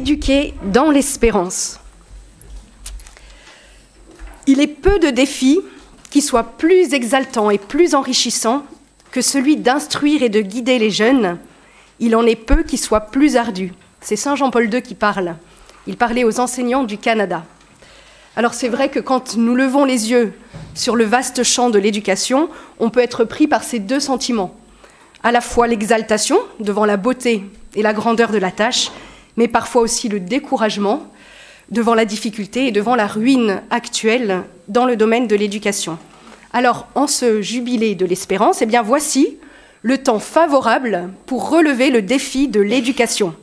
éduquer dans l'espérance. Il est peu de défis qui soient plus exaltants et plus enrichissants que celui d'instruire et de guider les jeunes. Il en est peu qui soient plus ardus. C'est Saint Jean-Paul II qui parle. Il parlait aux enseignants du Canada. Alors c'est vrai que quand nous levons les yeux sur le vaste champ de l'éducation, on peut être pris par ces deux sentiments. À la fois l'exaltation devant la beauté et la grandeur de la tâche, mais parfois aussi le découragement devant la difficulté et devant la ruine actuelle dans le domaine de l'éducation. Alors, en ce jubilé de l'espérance, eh bien, voici le temps favorable pour relever le défi de l'éducation.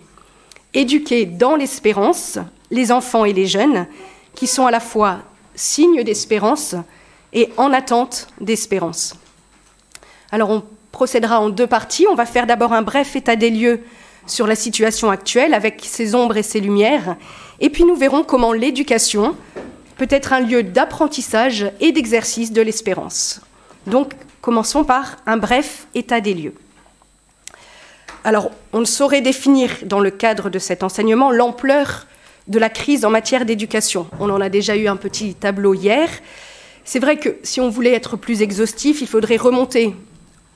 Éduquer dans l'espérance les enfants et les jeunes qui sont à la fois signes d'espérance et en attente d'espérance. Alors, on procédera en deux parties. On va faire d'abord un bref état des lieux sur la situation actuelle avec ses ombres et ses lumières. Et puis nous verrons comment l'éducation peut être un lieu d'apprentissage et d'exercice de l'espérance. Donc, commençons par un bref état des lieux. Alors, on ne saurait définir dans le cadre de cet enseignement l'ampleur de la crise en matière d'éducation. On en a déjà eu un petit tableau hier. C'est vrai que si on voulait être plus exhaustif, il faudrait remonter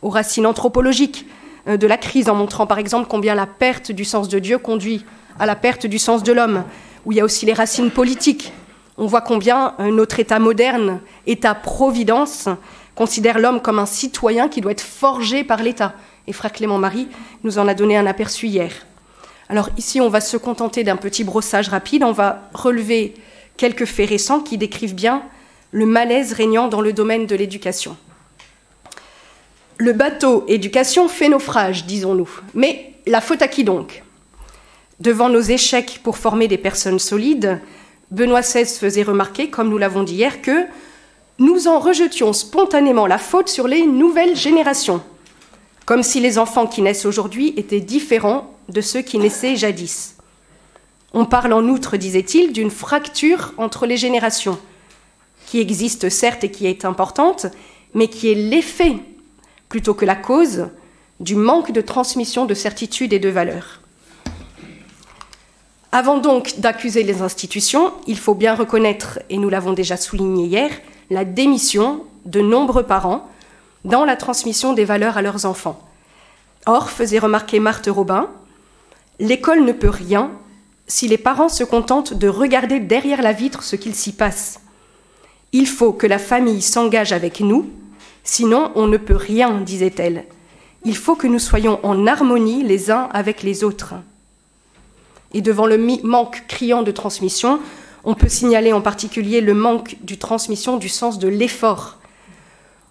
aux racines anthropologiques de la crise, en montrant par exemple combien la perte du sens de Dieu conduit à la perte du sens de l'homme, où il y a aussi les racines politiques. On voit combien notre État moderne, État-providence, considère l'homme comme un citoyen qui doit être forgé par l'État. Et frère Clément Marie nous en a donné un aperçu hier. Alors ici, on va se contenter d'un petit brossage rapide. On va relever quelques faits récents qui décrivent bien le malaise régnant dans le domaine de l'éducation. Le bateau éducation fait naufrage, disons-nous. Mais la faute à qui donc ? Devant nos échecs pour former des personnes solides, Benoît XVI faisait remarquer, comme nous l'avons dit hier, que nous en rejetions spontanément la faute sur les nouvelles générations, comme si les enfants qui naissent aujourd'hui étaient différents de ceux qui naissaient jadis. On parle en outre, disait-il, d'une fracture entre les générations, qui existe certes et qui est importante, mais qui est l'effet, plutôt que la cause, du manque de transmission de certitudes et de valeurs. Avant donc d'accuser les institutions, il faut bien reconnaître, et nous l'avons déjà souligné hier, la démission de nombreux parents dans la transmission des valeurs à leurs enfants. Or, faisait remarquer Marthe Robin, l'école ne peut rien si les parents se contentent de regarder derrière la vitre ce qu'il s'y passe. Il faut que la famille s'engage avec nous, sinon on ne peut rien, disait-elle. Il faut que nous soyons en harmonie les uns avec les autres. Et devant le manque criant de transmission, on peut signaler en particulier le manque de transmission du sens de l'effort.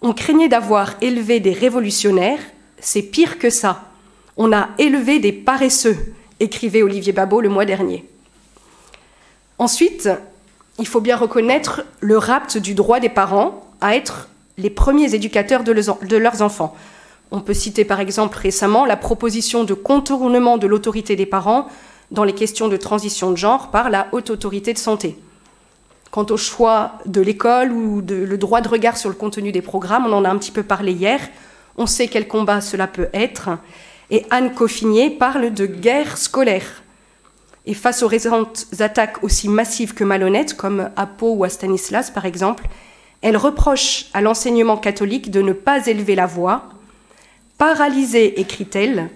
On craignait d'avoir élevé des révolutionnaires, c'est pire que ça. On a élevé des paresseux, écrivait Olivier Babot le mois dernier. Ensuite, il faut bien reconnaître le rapt du droit des parents à être les premiers éducateurs de leurs enfants. On peut citer par exemple récemment la proposition de contournement de l'autorité des parents dans les questions de transition de genre par la Haute Autorité de Santé. Quant au choix de l'école ou le droit de regard sur le contenu des programmes, on en a un petit peu parlé hier, on sait quel combat cela peut être, et Anne Coffinier parle de guerre scolaire. Et face aux récentes attaques aussi massives que malhonnêtes, comme à Pau ou à Stanislas par exemple, elle reproche à l'enseignement catholique de ne pas élever la voix, paralysée, écrit-elle,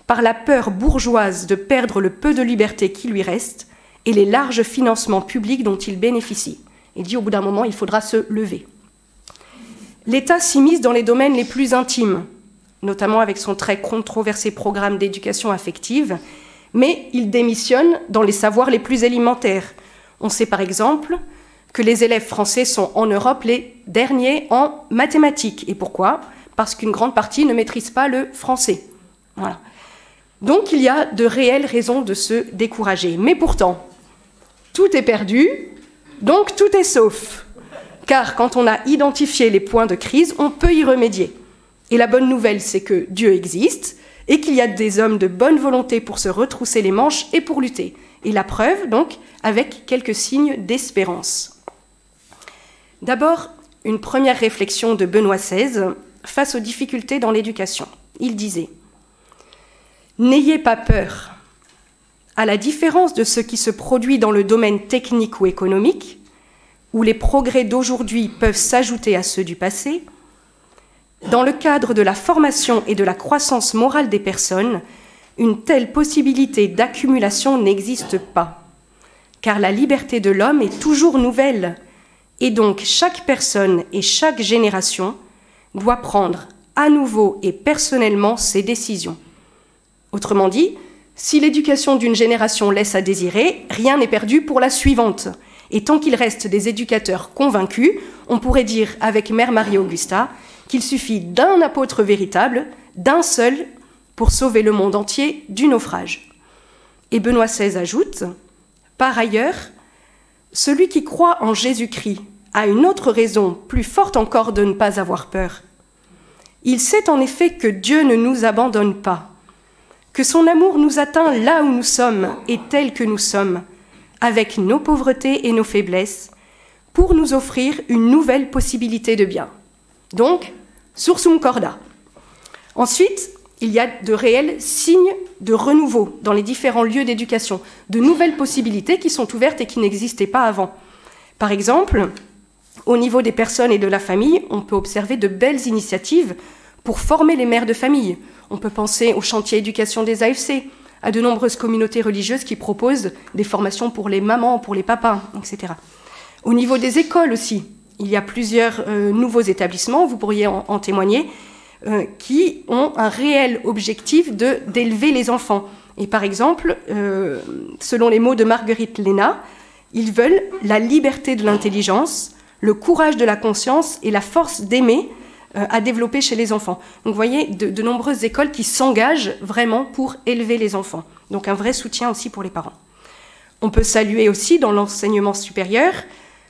par la peur bourgeoise de perdre le peu de liberté qui lui reste et les larges financements publics dont il bénéficie. Et dit au bout d'un moment, il faudra se lever. L'État s'immisce dans les domaines les plus intimes, notamment avec son très controversé programme d'éducation affective, mais il démissionne dans les savoirs les plus élémentaires. On sait par exemple que les élèves français sont en Europe les derniers en mathématiques. Et pourquoi ? Parce qu'une grande partie ne maîtrise pas le français. Voilà. Donc il y a de réelles raisons de se décourager. Mais pourtant, tout est perdu, donc tout est sauf. Car quand on a identifié les points de crise, on peut y remédier. Et la bonne nouvelle, c'est que Dieu existe et qu'il y a des hommes de bonne volonté pour se retrousser les manches et pour lutter. Et la preuve, donc, avec quelques signes d'espérance. D'abord, une première réflexion de Benoît XVI face aux difficultés dans l'éducation. Il disait « N'ayez pas peur. à la différence de ce qui se produit dans le domaine technique ou économique, où les progrès d'aujourd'hui peuvent s'ajouter à ceux du passé, dans le cadre de la formation et de la croissance morale des personnes, une telle possibilité d'accumulation n'existe pas, car la liberté de l'homme est toujours nouvelle, et donc chaque personne et chaque génération doit prendre à nouveau et personnellement ses décisions. Autrement dit, si l'éducation d'une génération laisse à désirer, rien n'est perdu pour la suivante. Et tant qu'il reste des éducateurs convaincus, on pourrait dire avec Mère Marie-Augusta qu'il suffit d'un apôtre véritable, d'un seul, pour sauver le monde entier du naufrage. Et Benoît XVI ajoute, « Par ailleurs, celui qui croit en Jésus-Christ a une autre raison plus forte encore de ne pas avoir peur. Il sait en effet que Dieu ne nous abandonne pas, que son amour nous atteint là où nous sommes et tels que nous sommes, avec nos pauvretés et nos faiblesses, pour nous offrir une nouvelle possibilité de bien. » Donc, sursum corda. Ensuite, il y a de réels signes de renouveau dans les différents lieux d'éducation, de nouvelles possibilités qui sont ouvertes et qui n'existaient pas avant. Par exemple, au niveau des personnes et de la famille, on peut observer de belles initiatives pour former les mères de famille. On peut penser au chantier éducation des AFC, à de nombreuses communautés religieuses qui proposent des formations pour les mamans, pour les papas, etc. Au niveau des écoles aussi, il y a plusieurs nouveaux établissements, vous pourriez en témoigner, qui ont un réel objectif d'élever les enfants. Et par exemple, selon les mots de Marguerite Léna, ils veulent la liberté de l'intelligence, le courage de la conscience et la force d'aimer à développer chez les enfants. Donc vous voyez, de nombreuses écoles qui s'engagent vraiment pour élever les enfants. Donc un vrai soutien aussi pour les parents. On peut saluer aussi dans l'enseignement supérieur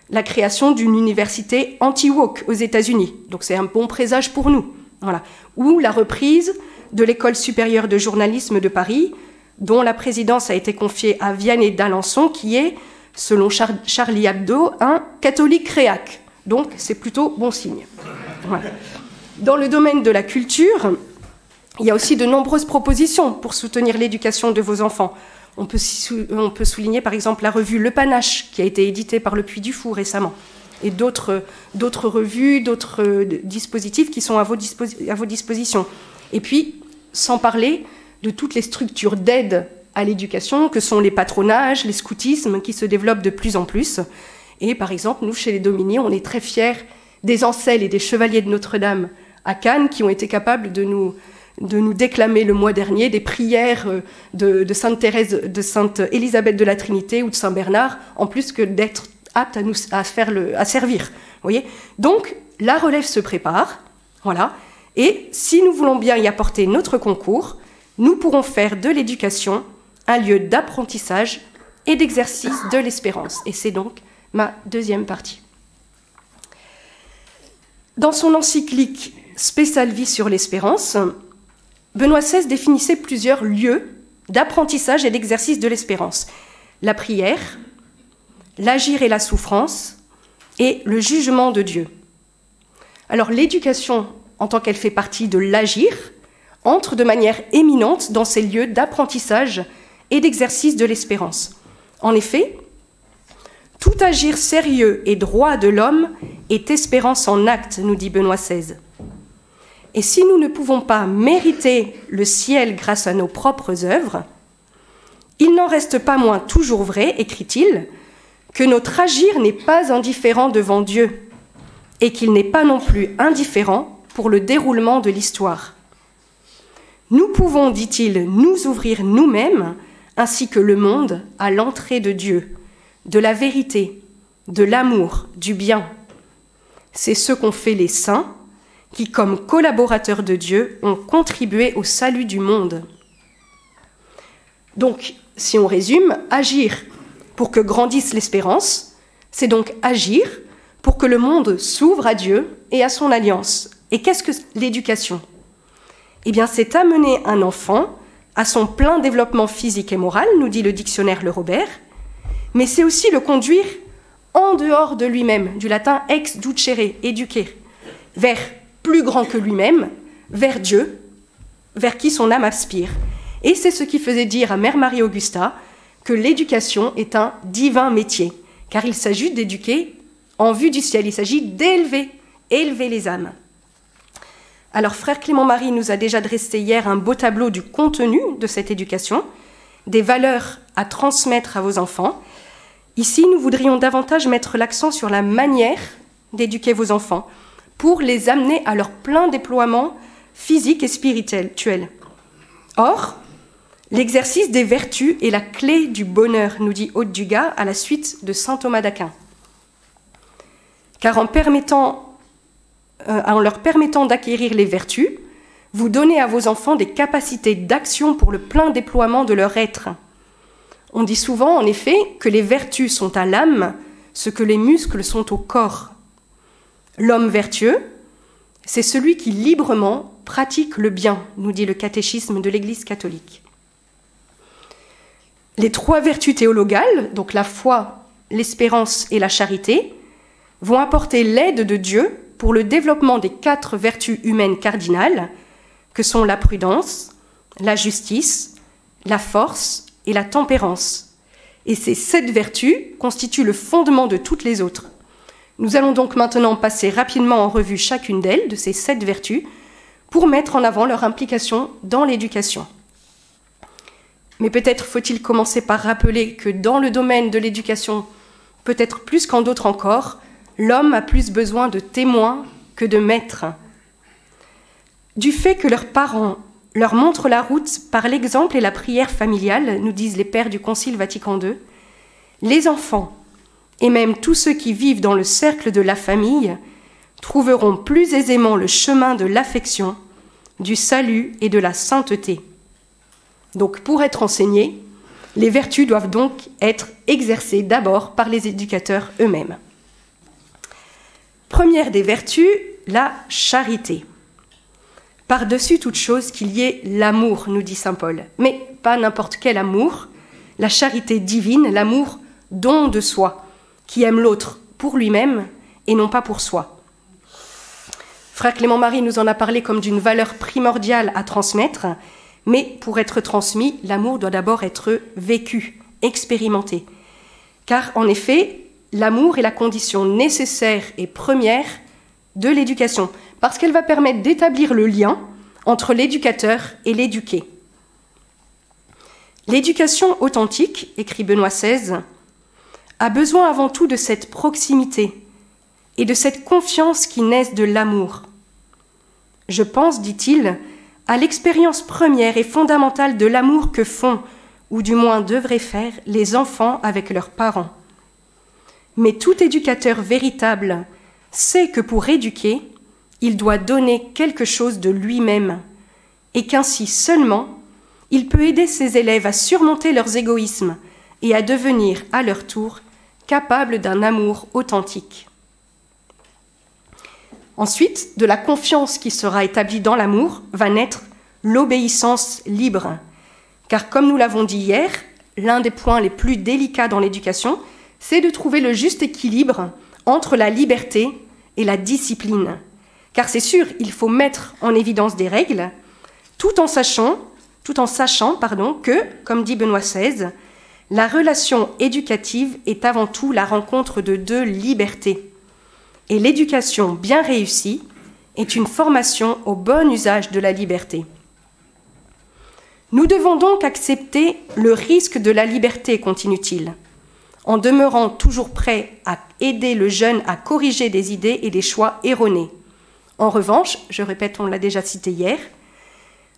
la création d'une université anti-woke aux États-Unis. Donc c'est un bon présage pour nous. Voilà. Ou la reprise de l'École supérieure de journalisme de Paris, dont la présidence a été confiée à Vianney d'Alençon, qui est, selon Charlie Hebdo, un catholique réac. Donc c'est plutôt bon signe. Voilà. Dans le domaine de la culture, il y a aussi de nombreuses propositions pour soutenir l'éducation de vos enfants. On peut souligner par exemple la revue Le Panache, qui a été éditée par le Puy du Fou récemment, et d'autres revues, d'autres dispositifs qui sont à vos dispositions. Et puis, sans parler de toutes les structures d'aide à l'éducation, que sont les patronages, les scoutismes, qui se développent de plus en plus. Et par exemple, nous, chez les Dominiers, on est très fiers des Ancelles et des Chevaliers de Notre-Dame à Cannes, qui ont été capables de nous déclamer le mois dernier des prières de Sainte Thérèse, de Sainte Élisabeth de la Trinité ou de Saint Bernard, en plus que d'être aptes à servir. Vous voyez ? Donc, la relève se prépare, voilà, et si nous voulons bien y apporter notre concours, nous pourrons faire de l'éducation un lieu d'apprentissage et d'exercice de l'espérance. Et c'est donc ma deuxième partie. Dans son encyclique Spe Salvi sur l'espérance, Benoît XVI définissait plusieurs lieux d'apprentissage et d'exercice de l'espérance. La prière, l'agir et la souffrance, et le jugement de Dieu. Alors l'éducation, en tant qu'elle fait partie de l'agir, entre de manière éminente dans ces lieux d'apprentissage et d'exercice de l'espérance. En effet, tout agir sérieux et droit de l'homme est espérance en acte, nous dit Benoît XVI. Et si nous ne pouvons pas mériter le ciel grâce à nos propres œuvres, il n'en reste pas moins toujours vrai, écrit-il, que notre agir n'est pas indifférent devant Dieu et qu'il n'est pas non plus indifférent pour le déroulement de l'histoire. Nous pouvons, dit-il, nous ouvrir nous-mêmes ainsi que le monde à l'entrée de Dieu, de la vérité, de l'amour, du bien. C'est ce qu'ont fait les saints qui, comme collaborateurs de Dieu, ont contribué au salut du monde. Donc, si on résume, agir pour que grandisse l'espérance, c'est donc agir pour que le monde s'ouvre à Dieu et à son alliance. Et qu'est-ce que l'éducation ? Eh bien, c'est amener un enfant à son plein développement physique et moral, nous dit le dictionnaire Le Robert, mais c'est aussi le conduire en dehors de lui-même, du latin ex ducere, éduquer, vers plus grand que lui-même, vers Dieu, vers qui son âme aspire. Et c'est ce qui faisait dire à Mère Marie-Augusta que l'éducation est un divin métier, car il s'agit d'éduquer en vue du ciel, il s'agit d'élever les âmes. Alors, frère Clément-Marie nous a déjà dressé hier un beau tableau du contenu de cette éducation, des valeurs à transmettre à vos enfants. Ici, nous voudrions davantage mettre l'accent sur la manière d'éduquer vos enfants pour les amener à leur plein déploiement physique et spirituel. Or, l'exercice des vertus est la clé du bonheur, nous dit Aude Dugas à la suite de saint Thomas d'Aquin. Car en leur permettant d'acquérir les vertus, vous donnez à vos enfants des capacités d'action pour le plein déploiement de leur être. On dit souvent, en effet, que les vertus sont à l'âme ce que les muscles sont au corps. L'homme vertueux, c'est celui qui librement pratique le bien, nous dit le catéchisme de l'Église catholique. Les 3 vertus théologales, donc la foi, l'espérance et la charité, vont apporter l'aide de Dieu pour le développement des 4 vertus humaines cardinales, que sont la prudence, la justice, la force et la tempérance. Et ces 7 vertus constituent le fondement de toutes les autres. Nous allons donc maintenant passer rapidement en revue chacune d'elles, de ces 7 vertus, pour mettre en avant leur implication dans l'éducation. Mais peut-être faut-il commencer par rappeler que dans le domaine de l'éducation, peut-être plus qu'en d'autres encore, l'homme a plus besoin de témoins que de maîtres. Du fait que leurs parents leur montrent la route par l'exemple et la prière familiale, nous disent les pères du Concile Vatican II, les enfants, et même tous ceux qui vivent dans le cercle de la famille, trouveront plus aisément le chemin de l'affection, du salut et de la sainteté. Donc pour être enseignés, les vertus doivent donc être exercées d'abord par les éducateurs eux-mêmes. Première des vertus, la charité. Par-dessus toute chose qu'il y ait l'amour, nous dit saint Paul, mais pas n'importe quel amour, la charité divine, l'amour don de soi, qui aime l'autre pour lui-même et non pas pour soi. Frère Clément-Marie nous en a parlé comme d'une valeur primordiale à transmettre, mais pour être transmis, l'amour doit d'abord être vécu, expérimenté. Car en effet, l'amour est la condition nécessaire et première de l'éducation, parce qu'elle va permettre d'établir le lien entre l'éducateur et l'éduqué. L'éducation authentique, écrit Benoît XVI, a besoin avant tout de cette proximité et de cette confiance qui naissent de l'amour. Je pense, dit-il, à l'expérience première et fondamentale de l'amour que font, ou du moins devraient faire, les enfants avec leurs parents. Mais tout éducateur véritable sait que pour éduquer, il doit donner quelque chose de lui-même, et qu'ainsi seulement, il peut aider ses élèves à surmonter leurs égoïsmes et à devenir, à leur tour, capables d'un amour authentique. Ensuite, de la confiance qui sera établie dans l'amour va naître l'obéissance libre, car comme nous l'avons dit hier, l'un des points les plus délicats dans l'éducation, c'est de trouver le juste équilibre entre la liberté et la discipline. Car c'est sûr, il faut mettre en évidence des règles, tout en sachant que, comme dit Benoît XVI, la relation éducative est avant tout la rencontre de 2 libertés. Et l'éducation bien réussie est une formation au bon usage de la liberté. Nous devons donc accepter le risque de la liberté, continue-t-il, en demeurant toujours prêts à aider le jeune à corriger des idées et des choix erronés. En revanche, je répète, on l'a déjà cité hier,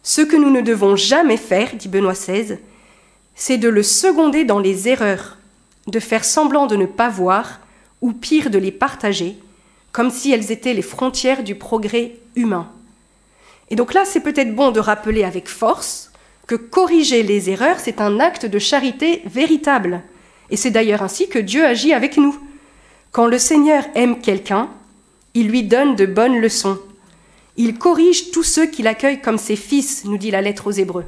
ce que nous ne devons jamais faire, dit Benoît XVI, c'est de le seconder dans les erreurs, de faire semblant de ne pas voir, ou pire de les partager, comme si elles étaient les frontières du progrès humain. Et donc là, c'est peut-être bon de rappeler avec force que corriger les erreurs, c'est un acte de charité véritable. Et c'est d'ailleurs ainsi que Dieu agit avec nous. Quand le Seigneur aime quelqu'un, il lui donne de bonnes leçons. Il corrige tous ceux qui l'accueillent comme ses fils, nous dit la lettre aux Hébreux.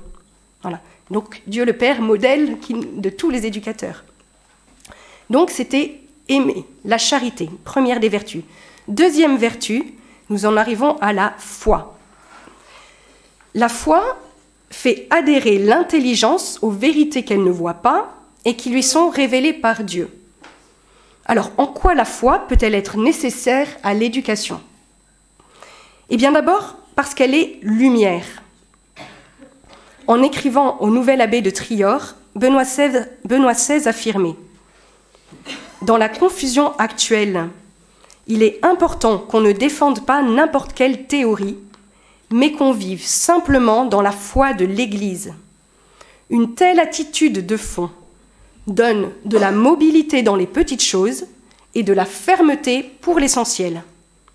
Voilà. Donc Dieu le Père, modèle de tous les éducateurs. Donc c'était aimer, la charité, première des vertus. Deuxième vertu, nous en arrivons à la foi. La foi fait adhérer l'intelligence aux vérités qu'elle ne voit pas et qui lui sont révélées par Dieu. Alors, en quoi la foi peut-elle être nécessaire à l'éducation? Eh bien d'abord, parce qu'elle est lumière. En écrivant au nouvel abbé de Trior, Benoît XVI affirmait « Dans la confusion actuelle, il est important qu'on ne défende pas n'importe quelle théorie, mais qu'on vive simplement dans la foi de l'Église. Une telle attitude de fond donne de la mobilité dans les petites choses et de la fermeté pour l'essentiel. »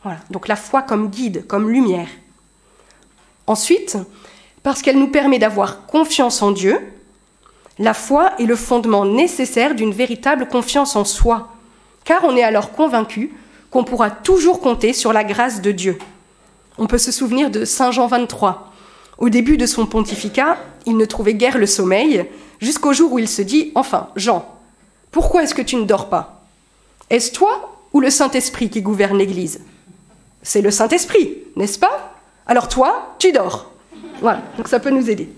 Voilà, donc la foi comme guide, comme lumière. Ensuite, parce qu'elle nous permet d'avoir confiance en Dieu, la foi est le fondement nécessaire d'une véritable confiance en soi, car on est alors convaincu qu'on pourra toujours compter sur la grâce de Dieu. On peut se souvenir de Saint Jean 23. Au début de son pontificat, il ne trouvait guère le sommeil, jusqu'au jour où il se dit « Enfin, Jean, pourquoi est-ce que tu ne dors pas? Est-ce toi ou le Saint-Esprit qui gouverne l'Église? C'est le Saint-Esprit, n'est-ce pas? Alors toi, tu dors. » Voilà, donc ça peut nous aider.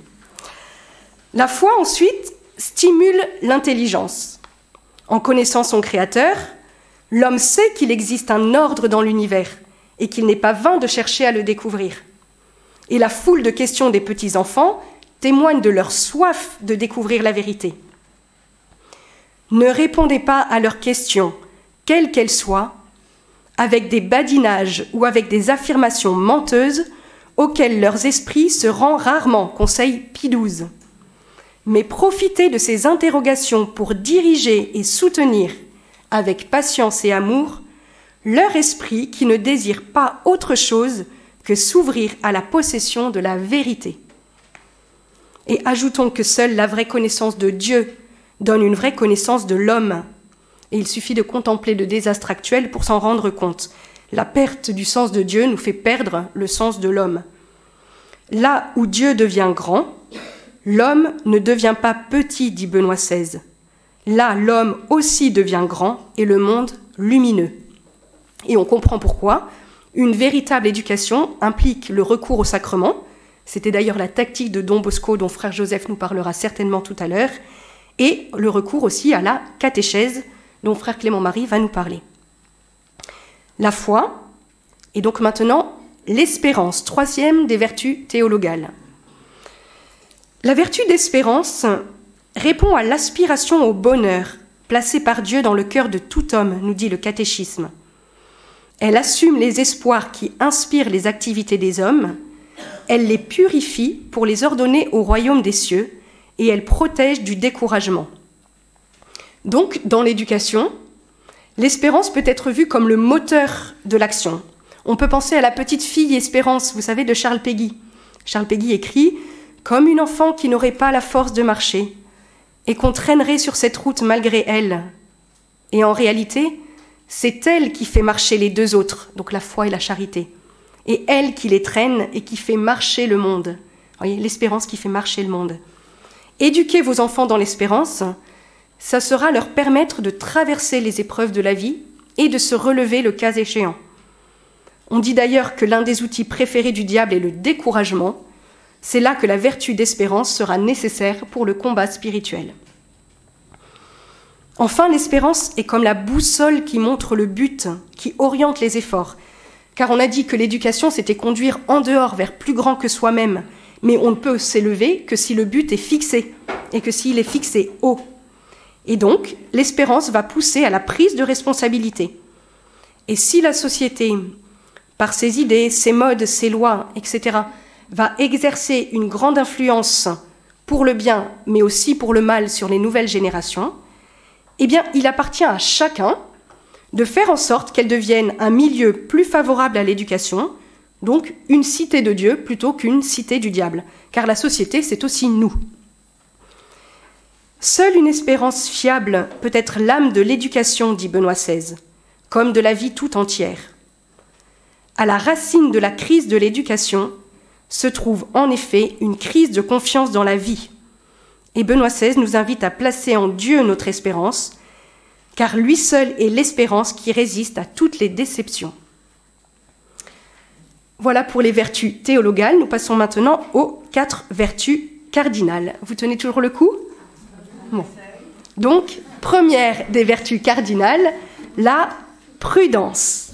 La foi, ensuite, stimule l'intelligence. En connaissant son Créateur, l'homme sait qu'il existe un ordre dans l'univers et qu'il n'est pas vain de chercher à le découvrir. Et la foule de questions des petits-enfants témoigne de leur soif de découvrir la vérité. Ne répondez pas à leurs questions, quelles qu'elles soient, avec des badinages ou avec des affirmations menteuses auxquelles leurs esprits se rend rarement, conseil Pie XII. Mais profitez de ces interrogations pour diriger et soutenir, avec patience et amour, leur esprit qui ne désire pas autre chose que s'ouvrir à la possession de la vérité. Et ajoutons que seule la vraie connaissance de Dieu donne une vraie connaissance de l'homme. Et il suffit de contempler le désastre actuel pour s'en rendre compte. La perte du sens de Dieu nous fait perdre le sens de l'homme. Là où Dieu devient grand, l'homme ne devient pas petit, dit Benoît XVI. Là, l'homme aussi devient grand et le monde lumineux. Et on comprend pourquoi une véritable éducation implique le recours au sacrement. C'était d'ailleurs la tactique de Don Bosco dont frère Joseph nous parlera certainement tout à l'heure, et le recours aussi à la catéchèse dont frère Clément-Marie va nous parler. La foi, et donc maintenant l'espérance, troisième des vertus théologales. La vertu d'espérance répond à l'aspiration au bonheur placée par Dieu dans le cœur de tout homme, nous dit le catéchisme. Elle assume les espoirs qui inspirent les activités des hommes, elle les purifie pour les ordonner au royaume des cieux et elle protège du découragement. Donc, dans l'éducation, l'espérance peut être vue comme le moteur de l'action. On peut penser à la petite fille Espérance, vous savez, de Charles Péguy. Charles Péguy écrit « Comme une enfant qui n'aurait pas la force de marcher et qu'on traînerait sur cette route malgré elle. » Et en réalité, c'est elle qui fait marcher les deux autres, donc la foi et la charité. Et elle qui les traîne et qui fait marcher le monde. Vous voyez, l'espérance qui fait marcher le monde. Éduquer vos enfants dans l'espérance, ça sera leur permettre de traverser les épreuves de la vie et de se relever le cas échéant. On dit d'ailleurs que l'un des outils préférés du diable est le découragement. C'est là que la vertu d'espérance sera nécessaire pour le combat spirituel. Enfin, l'espérance est comme la boussole qui montre le but, qui oriente les efforts. Car on a dit que l'éducation, c'était conduire en dehors vers plus grand que soi-même. Mais on ne peut s'élever que si le but est fixé, et que s'il est fixé haut. Et donc, l'espérance va pousser à la prise de responsabilité. Et si la société, par ses idées, ses modes, ses lois, etc., va exercer une grande influence pour le bien, mais aussi pour le mal sur les nouvelles générations, eh bien, il appartient à chacun de faire en sorte qu'elle devienne un milieu plus favorable à l'éducation, donc une cité de Dieu plutôt qu'une cité du diable, car la société, c'est aussi nous. Seule une espérance fiable peut être l'âme de l'éducation, dit Benoît XVI, comme de la vie tout entière. À la racine de la crise de l'éducation se trouve en effet une crise de confiance dans la vie. Et Benoît XVI nous invite à placer en Dieu notre espérance, car lui seul est l'espérance qui résiste à toutes les déceptions. Voilà pour les vertus théologales. Nous passons maintenant aux 4 vertus cardinales. Vous tenez toujours le coup ? Bon. Donc, première des vertus cardinales, la prudence.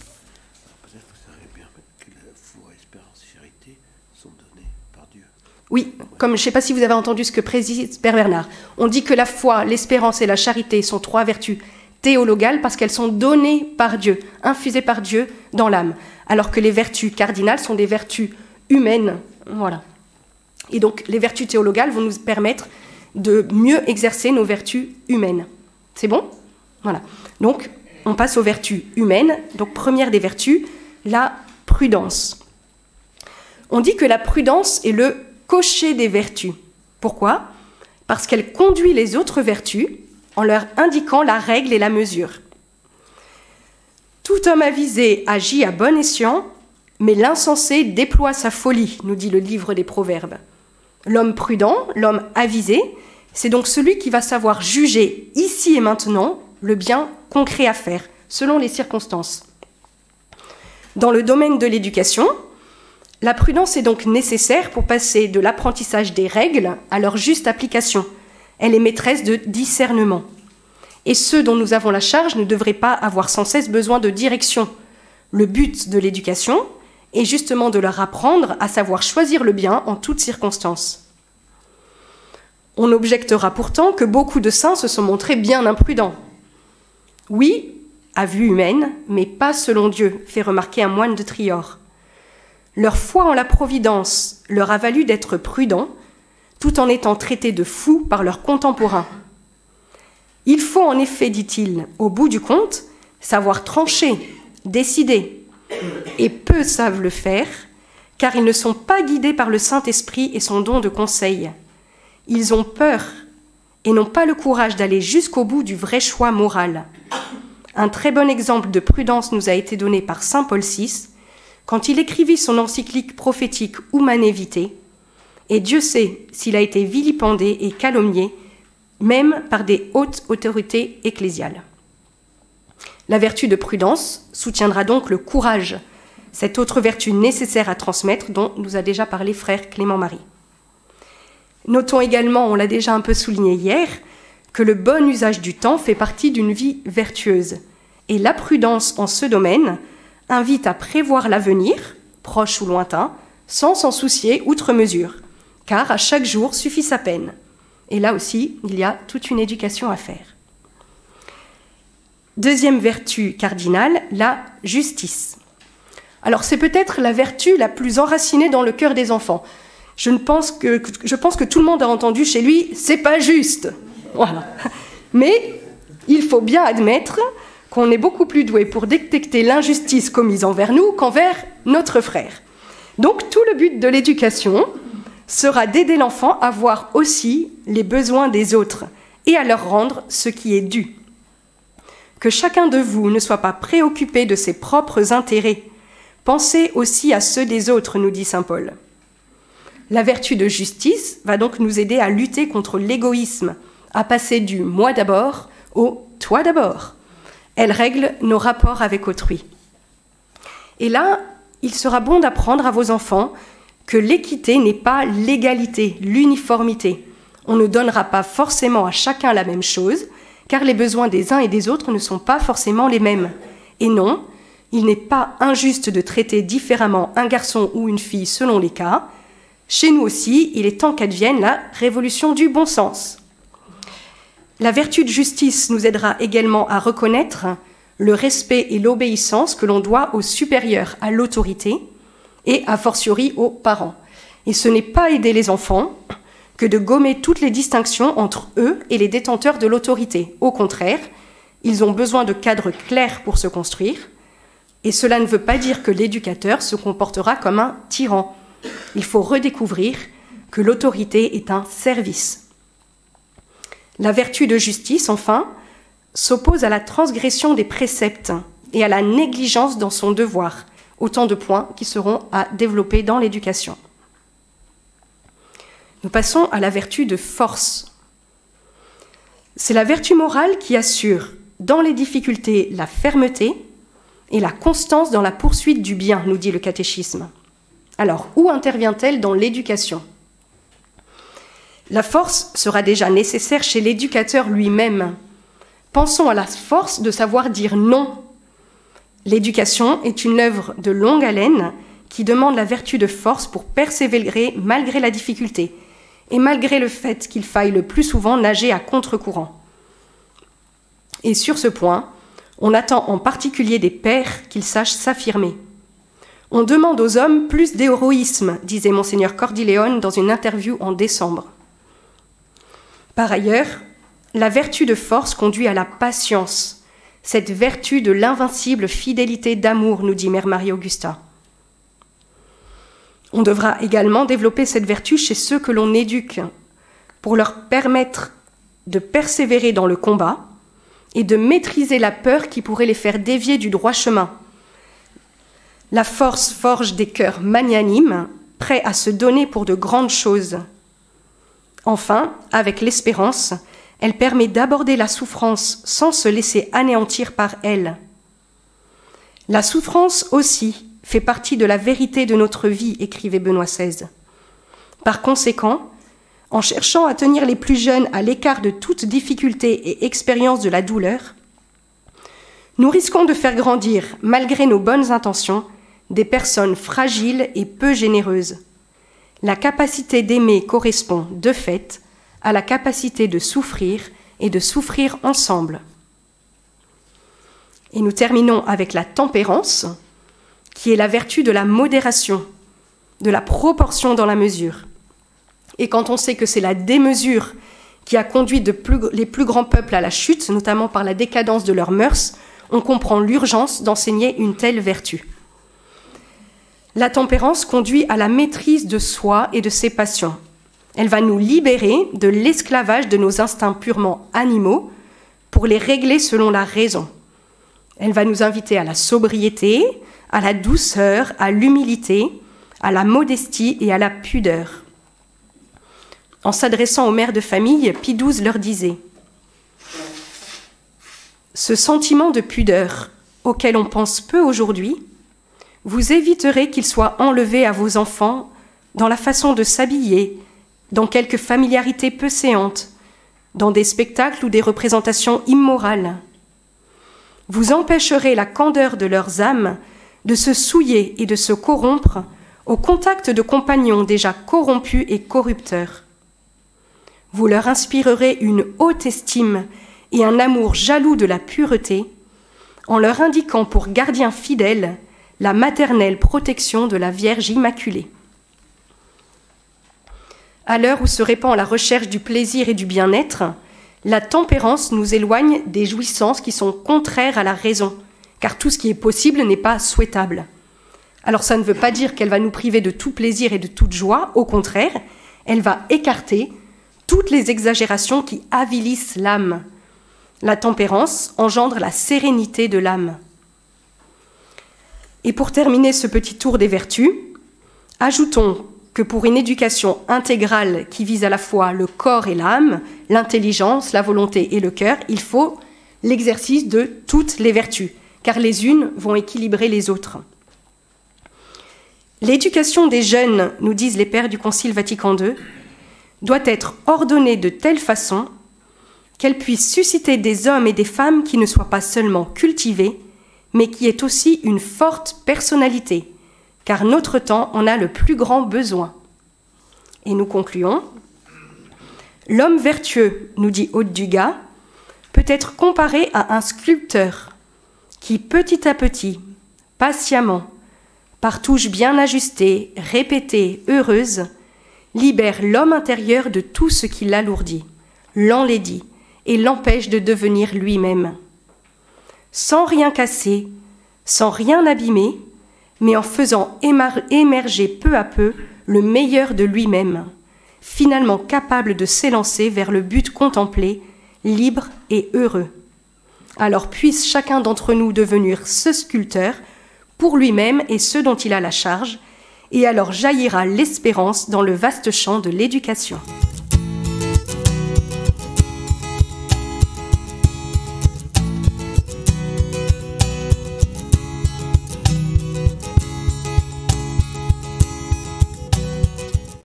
Peut-être que ça serait bien que la foi, espérance et charité sont données par Dieu. Oui, comme je ne sais pas si vous avez entendu ce que précise Père Bernard. On dit que la foi, l'espérance et la charité sont 3 vertus théologales parce qu'elles sont données par Dieu, infusées par Dieu dans l'âme. Alors que les vertus cardinales sont des vertus humaines. Voilà. Et donc, les vertus théologales vont nous permettre de mieux exercer nos vertus humaines. C'est bon? Voilà. Donc, on passe aux vertus humaines. Donc, première des vertus, la prudence. On dit que la prudence est le cocher des vertus. Pourquoi? Parce qu'elle conduit les autres vertus en leur indiquant la règle et la mesure. Tout homme avisé agit à bon escient, mais l'insensé déploie sa folie, nous dit le livre des Proverbes. L'homme prudent, l'homme avisé, c'est donc celui qui va savoir juger ici et maintenant le bien concret à faire, selon les circonstances. Dans le domaine de l'éducation, la prudence est donc nécessaire pour passer de l'apprentissage des règles à leur juste application. Elle est maîtresse de discernement. Et ceux dont nous avons la charge ne devraient pas avoir sans cesse besoin de direction. Le but de l'éducation est justement de leur apprendre à savoir choisir le bien en toutes circonstances. On objectera pourtant que beaucoup de saints se sont montrés bien imprudents. Oui, à vue humaine, mais pas selon Dieu, fait remarquer un moine de Trior. Leur foi en la providence leur a valu d'être prudents, tout en étant traités de fous par leurs contemporains. Il faut en effet, dit-il, au bout du compte, savoir trancher, décider. Et peu savent le faire, car ils ne sont pas guidés par le Saint-Esprit et son don de conseil. Ils ont peur et n'ont pas le courage d'aller jusqu'au bout du vrai choix moral. Un très bon exemple de prudence nous a été donné par saint Paul VI, quand il écrivit son encyclique prophétique Humanae Vitae, et Dieu sait s'il a été vilipendé et calomnié, même par des hautes autorités ecclésiales. La vertu de prudence soutiendra donc le courage, cette autre vertu nécessaire à transmettre dont nous a déjà parlé frère Clément-Marie. Notons également, on l'a déjà un peu souligné hier, que le bon usage du temps fait partie d'une vie vertueuse. Et la prudence en ce domaine invite à prévoir l'avenir, proche ou lointain, sans s'en soucier outre mesure, car à chaque jour suffit sa peine. Et là aussi, il y a toute une éducation à faire. Deuxième vertu cardinale, la justice. Alors c'est peut-être la vertu la plus enracinée dans le cœur des enfants. Je pense que tout le monde a entendu chez lui « c'est pas juste ». Voilà. Mais il faut bien admettre qu'on est beaucoup plus doué pour détecter l'injustice commise envers nous qu'envers notre frère. Donc tout le but de l'éducation sera d'aider l'enfant à voir aussi les besoins des autres et à leur rendre ce qui est dû. Que chacun de vous ne soit pas préoccupé de ses propres intérêts. Pensez aussi à ceux des autres, nous dit saint Paul. La vertu de justice va donc nous aider à lutter contre l'égoïsme, à passer du « moi d'abord » au « toi d'abord ». Elle règle nos rapports avec autrui. Et là, il sera bon d'apprendre à vos enfants que l'équité n'est pas l'égalité, l'uniformité. On ne donnera pas forcément à chacun la même chose, car les besoins des uns et des autres ne sont pas forcément les mêmes. Et non, il n'est pas injuste de traiter différemment un garçon ou une fille selon les cas. Chez nous aussi, il est temps qu'advienne la révolution du bon sens. La vertu de justice nous aidera également à reconnaître le respect et l'obéissance que l'on doit aux supérieurs, à l'autorité, et a fortiori aux parents. Et ce n'est pas aider les enfants que de gommer toutes les distinctions entre eux et les détenteurs de l'autorité. Au contraire, ils ont besoin de cadres clairs pour se construire, et cela ne veut pas dire que l'éducateur se comportera comme un tyran. Il faut redécouvrir que l'autorité est un service. La vertu de justice, enfin, s'oppose à la transgression des préceptes et à la négligence dans son devoir, autant de points qui seront à développer dans l'éducation. Nous passons à la vertu de force. C'est la vertu morale qui assure, dans les difficultés, la fermeté et la constance dans la poursuite du bien, nous dit le catéchisme. Alors, où intervient-elle dans l'éducation ? La force sera déjà nécessaire chez l'éducateur lui-même. Pensons à la force de savoir dire non. L'éducation est une œuvre de longue haleine qui demande la vertu de force pour persévérer malgré la difficulté et malgré le fait qu'il faille le plus souvent nager à contre-courant. Et sur ce point, on attend en particulier des pères qu'ils sachent s'affirmer. On demande aux hommes plus d'héroïsme, disait Monseigneur Cordileone dans une interview en décembre. Par ailleurs, la vertu de force conduit à la patience, cette vertu de l'invincible fidélité d'amour, nous dit Mère Marie-Augusta. On devra également développer cette vertu chez ceux que l'on éduque, pour leur permettre de persévérer dans le combat et de maîtriser la peur qui pourrait les faire dévier du droit chemin. La force forge des cœurs magnanimes, prêts à se donner pour de grandes choses. Enfin, avec l'espérance, elle permet d'aborder la souffrance sans se laisser anéantir par elle. La souffrance aussi fait partie de la vérité de notre vie, écrivait Benoît XVI. Par conséquent, en cherchant à tenir les plus jeunes à l'écart de toute difficulté et expérience de la douleur, nous risquons de faire grandir, malgré nos bonnes intentions, des personnes fragiles et peu généreuses. La capacité d'aimer correspond, de fait, à la capacité de souffrir et de souffrir ensemble. Et nous terminons avec la tempérance, qui est la vertu de la modération, de la proportion dans la mesure. Et quand on sait que c'est la démesure qui a conduit les plus grands peuples à la chute, notamment par la décadence de leurs mœurs, on comprend l'urgence d'enseigner une telle vertu. La tempérance conduit à la maîtrise de soi et de ses passions. Elle va nous libérer de l'esclavage de nos instincts purement animaux pour les régler selon la raison. Elle va nous inviter à la sobriété, à la douceur, à l'humilité, à la modestie et à la pudeur. En s'adressant aux mères de famille, Pie XII leur disait « Ce sentiment de pudeur, auquel on pense peu aujourd'hui, vous éviterez qu'il soit enlevé à vos enfants dans la façon de s'habiller, dans quelque familiarité peu séante, dans des spectacles ou des représentations immorales. Vous empêcherez la candeur de leurs âmes de se souiller et de se corrompre au contact de compagnons déjà corrompus et corrupteurs. Vous leur inspirerez une haute estime et un amour jaloux de la pureté, en leur indiquant pour gardien fidèle la maternelle protection de la Vierge Immaculée. À l'heure où se répand la recherche du plaisir et du bien-être, la tempérance nous éloigne des jouissances qui sont contraires à la raison, car tout ce qui est possible n'est pas souhaitable. Alors ça ne veut pas dire qu'elle va nous priver de tout plaisir et de toute joie, au contraire, elle va écarter toutes les exagérations qui avilissent l'âme. La tempérance engendre la sérénité de l'âme. Et pour terminer ce petit tour des vertus, ajoutons que pour une éducation intégrale qui vise à la fois le corps et l'âme, l'intelligence, la volonté et le cœur, il faut l'exercice de toutes les vertus, car les unes vont équilibrer les autres. L'éducation des jeunes, nous disent les pères du Concile Vatican II, doit être ordonnée de telle façon qu'elle puisse susciter des hommes et des femmes qui ne soient pas seulement cultivés, mais qui aient aussi une forte personnalité, car notre temps en a le plus grand besoin. Et nous concluons. L'homme vertueux, nous dit Aude Dugas, peut être comparé à un sculpteur qui, petit à petit, patiemment, par touches bien ajustées, répétées, heureuses, libère l'homme intérieur de tout ce qui l'alourdit, l'enlaidit et l'empêche de devenir lui-même. Sans rien casser, sans rien abîmer, mais en faisant émerger peu à peu le meilleur de lui-même, finalement capable de s'élancer vers le but contemplé, libre et heureux. Alors puisse chacun d'entre nous devenir ce sculpteur pour lui-même et ceux dont il a la charge, et alors jaillira l'espérance dans le vaste champ de l'éducation.